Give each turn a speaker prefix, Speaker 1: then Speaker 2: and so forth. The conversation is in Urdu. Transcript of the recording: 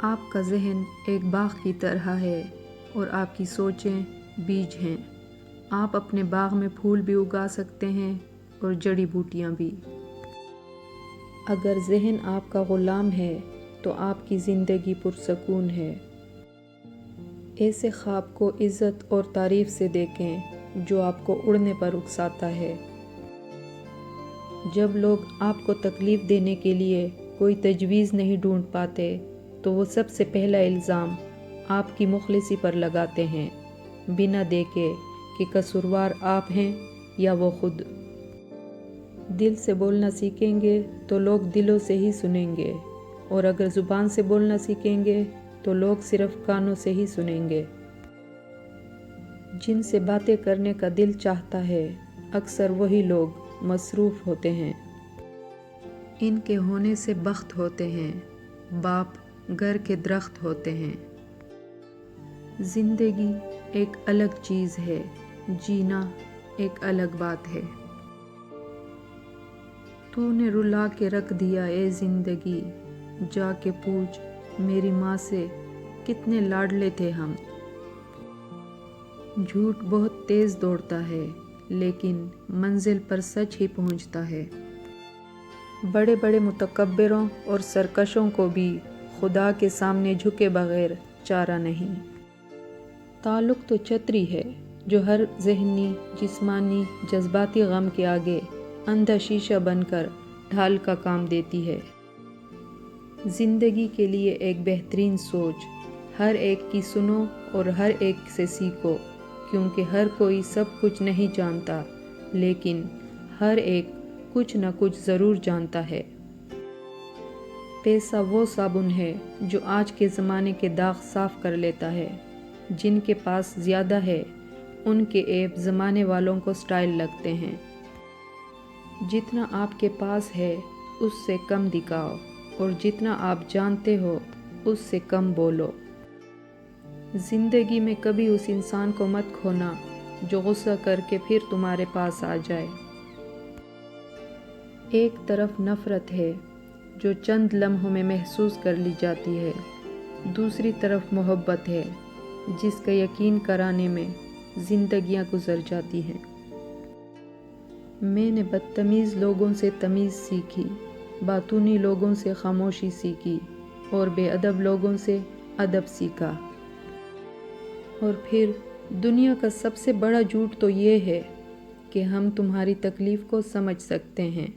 Speaker 1: آپ کا ذہن ایک باغ کی طرح ہے اور آپ کی سوچیں بیج ہیں۔ آپ اپنے باغ میں پھول بھی اگا سکتے ہیں اور جڑی بوٹیاں بھی۔ اگر ذہن آپ کا غلام ہے تو آپ کی زندگی پرسکون ہے۔ ایسے خواب کو عزت اور تعریف سے دیکھیں جو آپ کو اڑنے پر اکساتا ہے۔ جب لوگ آپ کو تکلیف دینے کے لیے کوئی تجویز نہیں ڈھونڈ پاتے تو وہ سب سے پہلا الزام آپ کی مخلصی پر لگاتے ہیں، بنا دیکھے کہ قصوروار آپ ہیں یا وہ خود۔ دل سے بولنا سیکھیں گے تو لوگ دلوں سے ہی سنیں گے، اور اگر زبان سے بولنا سیکھیں گے تو لوگ صرف کانوں سے ہی سنیں گے۔ جن سے باتیں کرنے کا دل چاہتا ہے اکثر وہی لوگ مصروف ہوتے ہیں۔ ان کے ہونے سے بخت ہوتے ہیں، باپ گھر کے درخت ہوتے ہیں۔ زندگی ایک الگ چیز ہے، جینا ایک الگ بات ہے۔ تو نے رلا کے رکھ دیا اے زندگی، جا کے پوچھ میری ماں سے کتنے لاڈلے تھے ہم۔ جھوٹ بہت تیز دوڑتا ہے لیکن منزل پر سچ ہی پہنچتا ہے۔ بڑے بڑے متکبروں اور سرکشوں کو بھی خدا کے سامنے جھکے بغیر چارہ نہیں۔ تعلق تو چھتری ہے جو ہر ذہنی، جسمانی، جذباتی غم کے آگے اندھا شیشہ بن کر ڈھال کا کام دیتی ہے۔ زندگی کے لیے ایک بہترین سوچ، ہر ایک کی سنو اور ہر ایک سے سیکھو، کیونکہ ہر کوئی سب کچھ نہیں جانتا لیکن ہر ایک کچھ نہ کچھ ضرور جانتا ہے۔ پیسہ وہ صابن ہے جو آج کے زمانے کے داغ صاف کر لیتا ہے۔ جن کے پاس زیادہ ہے ان کے عیب زمانے والوں کو سٹائل لگتے ہیں۔ جتنا آپ کے پاس ہے اس سے کم دکھاؤ اور جتنا آپ جانتے ہو اس سے کم بولو۔ زندگی میں کبھی اس انسان کو مت کھونا جو غصہ کر کے پھر تمہارے پاس آ جائے۔ ایک طرف نفرت ہے جو چند لمحوں میں محسوس کر لی جاتی ہے، دوسری طرف محبت ہے جس کا یقین کرانے میں زندگیاں گزر جاتی ہیں۔ میں نے بدتمیز لوگوں سے تمیز سیکھی، باتونی لوگوں سے خاموشی سیکھی اور بے ادب لوگوں سے ادب سیکھا۔ اور پھر دنیا کا سب سے بڑا جھوٹ تو یہ ہے کہ ہم تمہاری تکلیف کو سمجھ سکتے ہیں۔